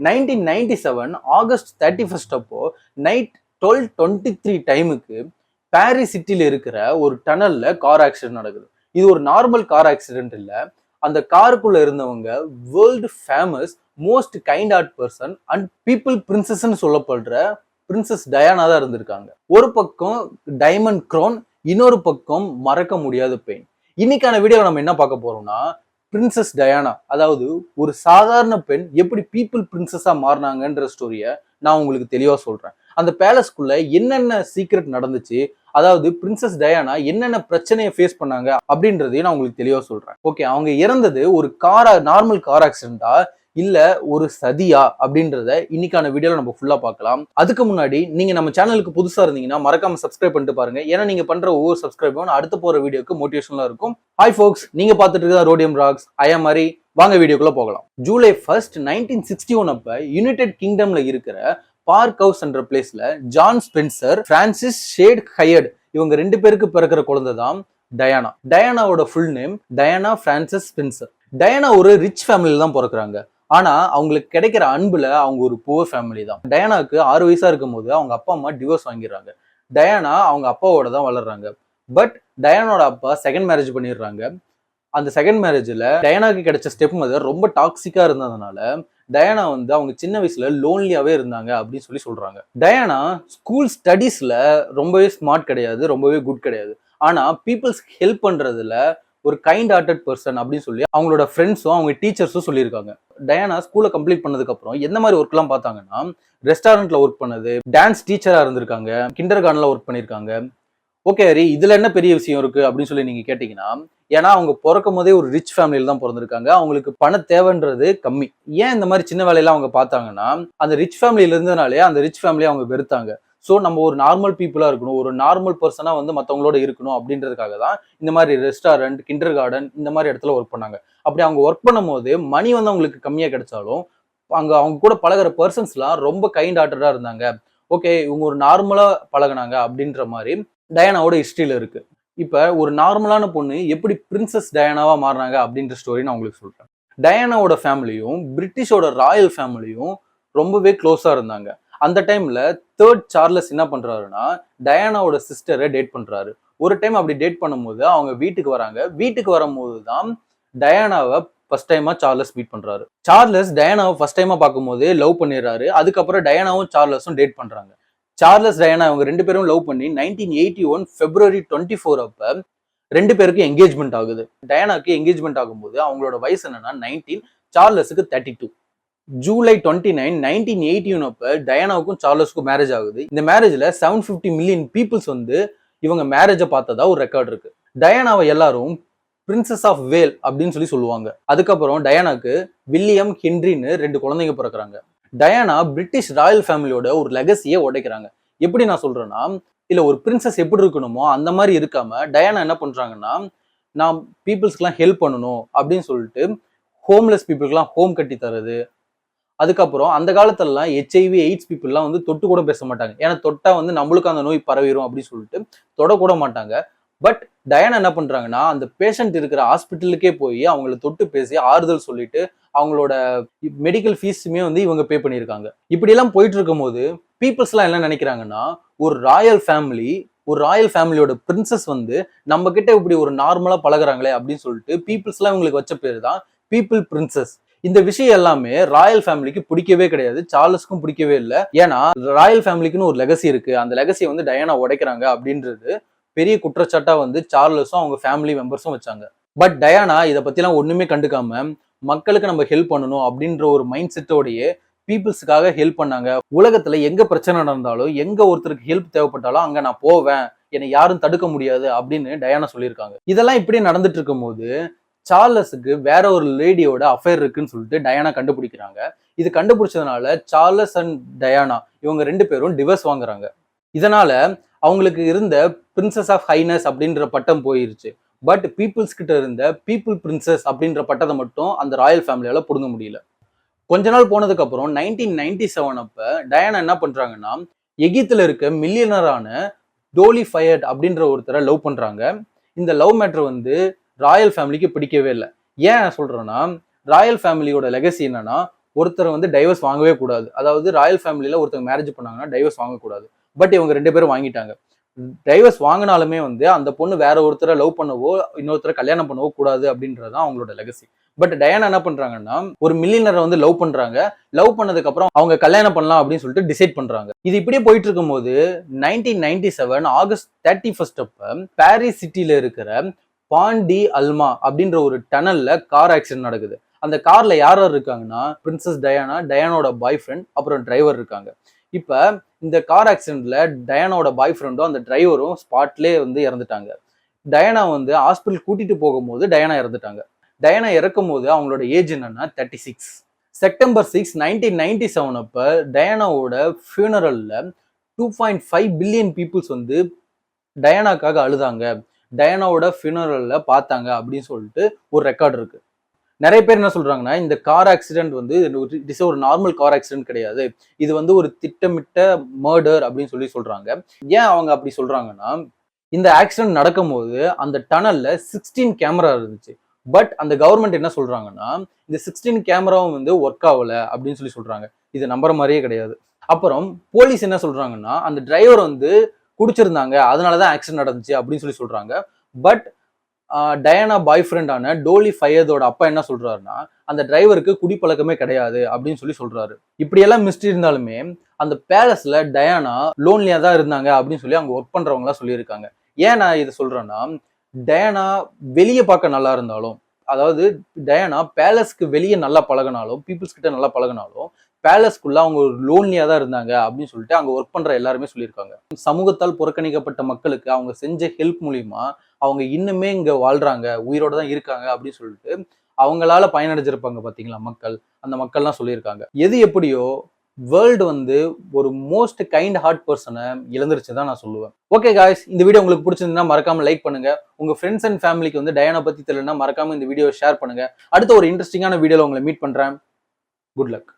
1997 August 31 அப்போ night 12:23 டைமுக்கு Paris சிட்டில இருக்கிற ஒரு டனல்ல கார் ஆக்சிடென்ட் நடக்குது. இது ஒரு நார்மல் கார் ஆக்சிடென்ட் இல்ல. அந்த காருக்குள்ள இருந்தவங்க world famous most kind heart person and people பிரின்சஸ்ன்னு சொல்லப்படுற பிரின்சஸ் டயானா தான் இருந்திருக்காங்க. ஒரு பக்கம் டைமண்ட் க்ரோன், இன்னொரு பக்கம் மறக்க முடியாத பெயின். இன்னைக்கான வீடியோவில் நம்ம என்ன பார்க்க போறோம்னா, பிரின்சஸ் டயானா, அதாவது ஒரு சாதாரண பெண் எப்படி பீப்புள் பிரின்சஸா மாறினாங்கன்ற ஸ்டோரியை நான் உங்களுக்கு தெளிவா சொல்றேன். அந்த பேலஸ்குள்ள என்னென்ன சீக்ரெட் நடந்துச்சு, அதாவது பிரின்சஸ் டயானா என்னென்ன பிரச்சனையை ஃபேஸ் பண்ணாங்க அப்படின்றதையும் நான் உங்களுக்கு தெளிவா சொல்றேன். ஓகே, அவங்க இறந்தது ஒரு நார்மல் கார் ஆக்சிடென்டா இல்ல ஒரு சதியா அப்படின்றத இன்னைக்கான வீடியோல நம்ம ஃபுல்லா பார்க்கலாம். அதுக்கு முன்னாடி நீங்க நம்ம சேனலுக்கு புதுசா இருந்தீங்கன்னா மறக்காம சப்ஸ்கிரைப் பண்ணிட்டு பாருங்க. ஏன்னா நீங்க பண்ற ஒவ்வொரு சப்ஸ்கிரைபும் அடுத்து போற வீடியோக்கு மோட்டிவேஷனலா இருக்கும். ஹாய் ஃபோக்ஸ், நீங்க பார்த்துட்டு இருக்கிற ரோடியம் ராக்ஸ். ஐ ஆம் ஹரி. வாங்க வீடியோக்குள்ள போகலாம். ஜூலை 1, 1961 அப்ப யுனைடெட் கிங்டம்ல இருக்கிற பார்க் ஹவுஸ் என்ற பிளேஸ்ல ஜான் ஸ்பென்சர், பிரான்சிஸ் ஷேட் ஹயர்ட் இவங்க 2 பேருக்கு பிறக்கிற குழந்தை தான் டயானா. டயானாவோட full name Diana Frances Spencer. Diana ஒரு ரிச் ஃபேமிலியில தான் பிறக்கிறாங்க. ஆனா அவங்களுக்கு கிடைக்கிற அன்புல அவங்க ஒரு புவர் ஃபேமிலி தான். டயானாக்கு 6 வயசா இருக்கும் போது அவங்க அப்பா அம்மா டிவோர்ஸ் வாங்கிடுறாங்க. டயானா அவங்க அப்பாவோட தான் வளர்றாங்க. பட் டயானோட அப்பா செகண்ட் மேரேஜ் பண்ணிடுறாங்க. அந்த செகண்ட் மேரேஜ்ல டயானாக்கு கிடைச்ச ஸ்டெப் மதர் ரொம்ப டாக்ஸிக்கா இருந்ததுனால டயானா அவங்க சின்ன வயசுல லோன்லியாவே இருந்தாங்க அப்படின்னு சொல்றாங்க. டயானா ஸ்கூல் ஸ்டடீஸ்ல ரொம்பவே ஸ்மார்ட் கிடையாது, ரொம்பவே குட் கிடையாது. ஆனா பீப்புள்ஸ்க்கு ஹெல்ப் பண்றதுல ஒரு கைண்ட் ஹார்ட்டட் பர்சன் அப்படின்னு சொல்லி அவங்களோட ஃப்ரெண்ட்ஸும் அவங்க டீச்சர்ஸும் சொல்லியிருக்காங்க. டயானா ஸ்கூலை கம்ப்ளீட் பண்ணதுக்கு அப்புறம் எந்த மாதிரி ஒர்க்லாம் பார்த்தாங்கன்னா, ரெஸ்டாரண்ட்ல ஒர்க் பண்ணது, டான்ஸ் டீச்சரா இருந்திருக்காங்க, கிண்டர் கார்டன்ல ஒர்க் பண்ணியிருக்காங்க. ஓகே ஹரி, இதுல என்ன பெரிய விஷயம் இருக்கு அப்படின்னு சொல்லி நீங்க கேட்டீங்கன்னா, ஏன்னா அவங்க பிறக்கும் போதே ஒரு ரிச் ஃபேமிலியில தான் பிறந்திருக்காங்க. அவங்களுக்கு பண தேவைன்றது கம்மி. ஏன் இந்த மாதிரி சின்ன வேலையெல்லாம் அவங்க பார்த்தாங்கன்னா, அந்த ரிச் ஃபேமிலியில இருந்ததுனாலே அந்த ரிச் ஃபேமிலியை அவங்க வெறுத்தாங்க. ஸோ நம்ம ஒரு நார்மல் பீப்புளா இருக்கணும், ஒரு நார்மல் பர்சனா மற்றவங்களோட இருக்கணும் அப்படின்றதுக்காக தான் இந்த மாதிரி ரெஸ்டாரண்ட், கிண்டர் கார்டன் இந்த மாதிரி இடத்துல ஒர்க் பண்ணாங்க. அப்படி அவங்க ஒர்க் பண்ணும் போது மணி அவங்களுக்கு கம்மியா கிடைச்சாலும் அவங்க கூட பழகிற பர்சன்ஸ்லாம் ரொம்ப கைண்ட் ஹார்ட்டடா இருந்தாங்க. ஓகே, இவங்க ஒரு நார்மலா பழகினாங்க அப்படின்ற மாதிரி டயானாவோட ஹிஸ்டரியில இருக்கு. இப்ப ஒரு நார்மலான பொண்ணு எப்படி பிரின்சஸ் டயானாவா மாறினாங்க அப்படின்ற ஸ்டோரி நான் உங்களுக்கு சொல்றேன். டயானாவோட ஃபேமிலியும் பிரிட்டிஷோட ராயல் ஃபேமிலியும் ரொம்பவே க்ளோஸா இருந்தாங்க. அந்த டைம்ல 3rd சார்லஸ் என்ன பண்றாருன்னா, டயானாவோட சிஸ்டரை டேட் பண்றாரு. ஒரு டைம் அப்படி டேட் பண்ணும்போது அவங்க வீட்டுக்கு வராங்க. வீட்டுக்கு வரும்போது தான் டயானாவை ஃபர்ஸ்ட் டைமா சார்லஸ் மீட் பண்றாரு. சார்லஸ் டயானாவை ஃபர்ஸ்ட் டைமா பார்க்கும்போது லவ் பண்ணிடுறாரு. அதுக்கப்புறம் டயானாவும் சார்லஸும் டேட் பண்றாங்க. சார்லஸ் டயானா அவங்க 2 பேரும் லவ் பண்ணி 1981 February 24 அப்ப 2 பேருக்கும் என்கேஜ்மெண்ட் ஆகுது. டயானாக்கு என்கேஜ்மெண்ட் ஆகும்போது அவங்களோட வயசு என்னன்னா 19, சார்லஸுக்கு 32. ஜூலை 29, 1981 அப்ப டயானாவுக்கும் சார்லஸுக்கும் மேரேஜ் ஆகுது. இந்த மேரேஜ்ல 750 மில்லியன் பீப்புள்ஸ் இவங்க மேரேஜை பார்த்ததா ஒரு ரெக்கார்ட் இருக்கு. டயானாவை எல்லாரும் பிரின்சஸ் ஆஃப் வேல் அப்படின்னு சொல்லுவாங்க. அதுக்கப்புறம் டயானாக்கு வில்லியம் ஹென்ரின்னு 2 குழந்தைங்க பிறக்கிறாங்க. டயானா பிரிட்டிஷ் ராயல் ஃபேமிலியோட ஒரு லெகசியை உடைக்கிறாங்க. எப்படி நான் சொல்றேன்னா, இல்ல ஒரு பிரின்சஸ் எப்படி இருக்கணுமோ அந்த மாதிரி இருக்காம டயானா என்ன பண்றாங்கன்னா, நான் பீப்புள்ஸ்க்குலாம் ஹெல்ப் பண்ணணும் அப்படின்னு சொல்லிட்டு ஹோம்லெஸ் பீப்புளுக்குலாம் ஹோம் கட்டி தரது. அதுக்கப்புறம் அந்த காலத்துலலாம் HIV எய்ட்ஸ் பீப்புள்லாம் தொட்டு கூட பேச மாட்டாங்க. ஏன்னா தொட்டா நம்மளுக்கு அந்த நோய் பரவிடும் அப்படின்னு சொல்லிட்டு தொடக்கூட மாட்டாங்க. பட் டயானா என்ன பண்றாங்கன்னா, அந்த பேஷண்ட் இருக்கிற ஹாஸ்பிட்டலுக்கே போய் அவங்களை தொட்டு பேசி ஆறுதல் சொல்லிட்டு அவங்களோட மெடிக்கல் ஃபீஸுமே இவங்க பே பண்ணியிருக்காங்க. இப்படி எல்லாம் போயிட்டு இருக்கும் போது பீப்புள்ஸ் எல்லாம் என்ன நினைக்கிறாங்கன்னா, ஒரு ராயல் ஃபேமிலியோட பிரின்சஸ் நம்ம கிட்ட இப்படி ஒரு நார்மலா பழகுறாங்களே அப்படின்னு சொல்லிட்டு பீப்புள்ஸ் எல்லாம் இவங்களுக்கு வச்ச பேரு தான் பீப்புள் பிரின்சஸ். இந்த விஷயம் எல்லாமே ராயல் ஃபேமிலிக்கு பிடிக்கவே கிடையாது, சார்லஸ்க்கும் பிடிக்கவே இல்லை. ஏன்னா ராயல் ஃபேமிலிக்குன்னு ஒரு லெகசி இருக்கு, அந்த லெகசியை டயானா உடைக்கிறாங்க அப்படின்றது பெரிய குற்றச்சாட்டா சார்லஸும் அவங்க ஃபேமிலி மெம்பர்ஸும் வச்சாங்க. பட் டயானா இதை பத்திலாம் ஒண்ணுமே கண்டுக்காம மக்களுக்கு நம்ம ஹெல்ப் பண்ணணும் அப்படின்ற ஒரு மைண்ட் செட்டோடையே பீப்புள்ஸுக்காக ஹெல்ப் பண்ணாங்க. உலகத்துல எங்க பிரச்சனை நடந்தாலும், எங்க ஒருத்தருக்கு ஹெல்ப் தேவைப்பட்டாலும் அங்க நான் போவேன், என்னை யாரும் தடுக்க முடியாது அப்படின்னு டயானா சொல்லியிருக்காங்க. இதெல்லாம் இப்படி நடந்துட்டு இருக்கும் போது சார்லஸுக்கு வேற ஒரு லேடியோட அஃபேர் இருக்குன்னு சொல்லிட்டு டயானா கண்டுபிடிக்கிறாங்க. இது கண்டுபிடிச்சதுனால சார்லஸ் அண்ட் டயானா இவங்க 2 பேரும் டிவோர்ஸ் வாங்குறாங்க. இதனால அவங்களுக்கு இருந்த பிரின்சஸ் ஆஃப் ஹைனஸ் அப்படின்ற பட்டம் போயிருச்சு. பட் பீப்புள்ஸ் கிட்ட இருந்த பீப்புள் பிரின்சஸ் அப்படின்ற பட்டத்தை மட்டும் அந்த ராயல் ஃபேமிலியால புடுங்க முடியல. கொஞ்ச நாள் போனதுக்கு அப்புறம் 1997 அப்ப டயானா என்ன பண்றாங்கன்னா, எகிப்துல இருக்க மில்லியனரான டோலி ஃபயர்ட் அப்படின்ற ஒருத்தரை லவ் பண்றாங்க. இந்த லவ் மேட்டர் ராயல் ஃபேமிலிக்கு பிடிக்கவே இல்லை. ஏன் சொல்றேன்னா, ராயல் ஃபேமிலியோட லெகசி என்னன்னா, ஒருத்தர் வந்து டைவர்ஸ் வாங்கவே கூடாது. அதாவது ராயல் ஃபேமிலியில ஒருத்தங்க மேரேஜ் பண்ணாங்கன்னா டைவர்ஸ் வாங்கக்கூடாது. பட் இவங்க 2 பேரும் வாங்கிட்டாங்க. டைவர்ஸ் வாங்கினாலுமே வந்து அந்த பொண்ணு வேற ஒருத்தரை லவ் பண்ணவோ இன்னொருத்தரை கல்யாணம் பண்ணவோ கூடாது அப்படின்றது அவங்களோட லெகசி. பட் டயானா என்ன பண்றாங்கன்னா ஒரு மில்லியனரை வந்து லவ் பண்றாங்க. லவ் பண்ணதுக்கு அப்புறம் அவங்க கல்யாணம் பண்ணலாம் அப்படின்னு சொல்லிட்டு டிசைட் பண்றாங்க. இது இப்படியே போயிட்டு இருக்கும் போது 1997 ஆகஸ்ட் 31 அப்ப பாரிஸ் சிட்டில இருக்கிற பாண்டி அல்மா அப்படின்ற ஒரு டனல்ல கார் ஆக்சிடென்ட் நடக்குது. அந்த கார்ல யார் யார் இருக்காங்கன்னா பிரின்சஸ் டயானா, டயானோட பாய் ஃப்ரெண்ட், அப்புறம் டிரைவர் இருக்காங்க. இப்ப இந்த கார் ஆக்சிடென்ட்ல டயானாவோட பாய் ஃப்ரெண்டும் அந்த டிரைவரும் ஸ்பாட்லேயே வந்து இறந்துட்டாங்க. டயானா வந்து ஹாஸ்பிட்டல் கூட்டிட்டு போகும்போது டயானா இறந்துட்டாங்க. டயானா இறக்கும் போது அவங்களோட ஏஜ் என்னன்னா 36. செப்டம்பர் 6, 1997 அப்ப டயானாவோட ஃபியூனரல்ல 2.5 பில்லியன் பீப்புள்ஸ் வந்து டயானாக்காக அழுதாங்க, டயானாவோட ஃபியூனரல்ல பார்த்தாங்க அப்படின்னு சொல்லிட்டு ஒரு ரெக்கார்ட் இருக்கு. நிறைய பேர் என்ன சொல்றாங்கன்னா இந்த கார் ஆக்சிடென்ட் வந்து ஒரு நார்மல் கார் ஆக்சிடென்ட் கிடையாது, இது வந்து ஒரு திட்டமிட்ட மர்டர் அப்படின்னு சொல்றாங்க. ஏன் அவங்க அப்படி சொல்றாங்கன்னா இந்த ஆக்சிடென்ட் நடக்கும்போது அந்த டனல்ல 16 கேமரா இருந்துச்சு. பட் அந்த கவர்மெண்ட் என்ன சொல்றாங்கன்னா இந்த 16 கேமராவும் வந்து ஒர்க் ஆகல அப்படின்னு சொல்றாங்க. இது நம்புற மாதிரியே கிடையாது. அப்புறம் போலீஸ் என்ன சொல்றாங்கன்னா அந்த டிரைவர் வந்து குடிச்சிருந்தாங்க, அதனாலதான் ஆக்சிடென்ட் நடந்துச்சு அப்படின்னு சொல்றாங்க. பட் டயானா பாய் ஃப்ரெண்டான டோலி ஃபயதோட அப்பா என்ன சொல்றாருன்னா அந்த டிரைவருக்கு குடிப்பழக்கமே கிடையாது அப்படின்னு சொல்றாரு. இப்படியெல்லாம் மிஸ்ட் இருந்தாலுமே அந்த பேலஸ்ல டயானா லோன்லியா தான் இருந்தாங்க அப்படின்னு சொல்லி அங்க ஒர்க் பண்றவங்க எல்லாம் சொல்லியிருக்காங்க. ஏன் நான் இதை சொல்றேன்னா டயானா வெளியே பார்க்க நல்லா இருந்தாலும், அதாவது டயானா பேலஸ்க்கு வெளியே நல்லா பழகினாலும், பீப்புள்ஸ் கிட்ட நல்லா பழகினாலும் பேலஸ்க்குள்ள அவங்க ஒரு லோன்லியா தான் இருந்தாங்க அப்படின்னு சொல்லிட்டு அங்க ஒர்க் பண்ற எல்லாருமே சொல்லியிருக்காங்க. சமூகத்தால் புறக்கணிக்கப்பட்ட மக்களுக்கு அவங்க செஞ்ச ஹெல்ப் மூலியமா அவங்க இன்னுமே இங்க வாழ்றாங்க, உயிரோட தான் இருக்காங்க அப்படின்னு சொல்லிட்டு அவங்களால பயனடைஞ்சிருப்பாங்க பாத்தீங்களா மக்கள், அந்த மக்கள்லாம் சொல்லியிருக்காங்க. எது எப்படியோ வேர்ல்டு வந்து ஒரு மோஸ்ட் கைண்ட் ஹார்ட் பர்சனை இழந்துருச்சு தான் நான் சொல்லுவேன். ஓகே காய்ஸ், இந்த வீடியோ உங்களுக்கு பிடிச்சிருந்தா மறக்காம லைக் பண்ணுங்க. உங்க ஃப்ரெண்ட்ஸ் அண்ட் ஃபேமிலிக்கு வந்து டயானா பத்தி தெரியலன்னா மறக்காம இந்த வீடியோ ஷேர் பண்ணுங்க. அடுத்த ஒரு இன்ட்ரெஸ்டிங்கான வீடியோல உங்களை மீட் பண்றேன். Good luck.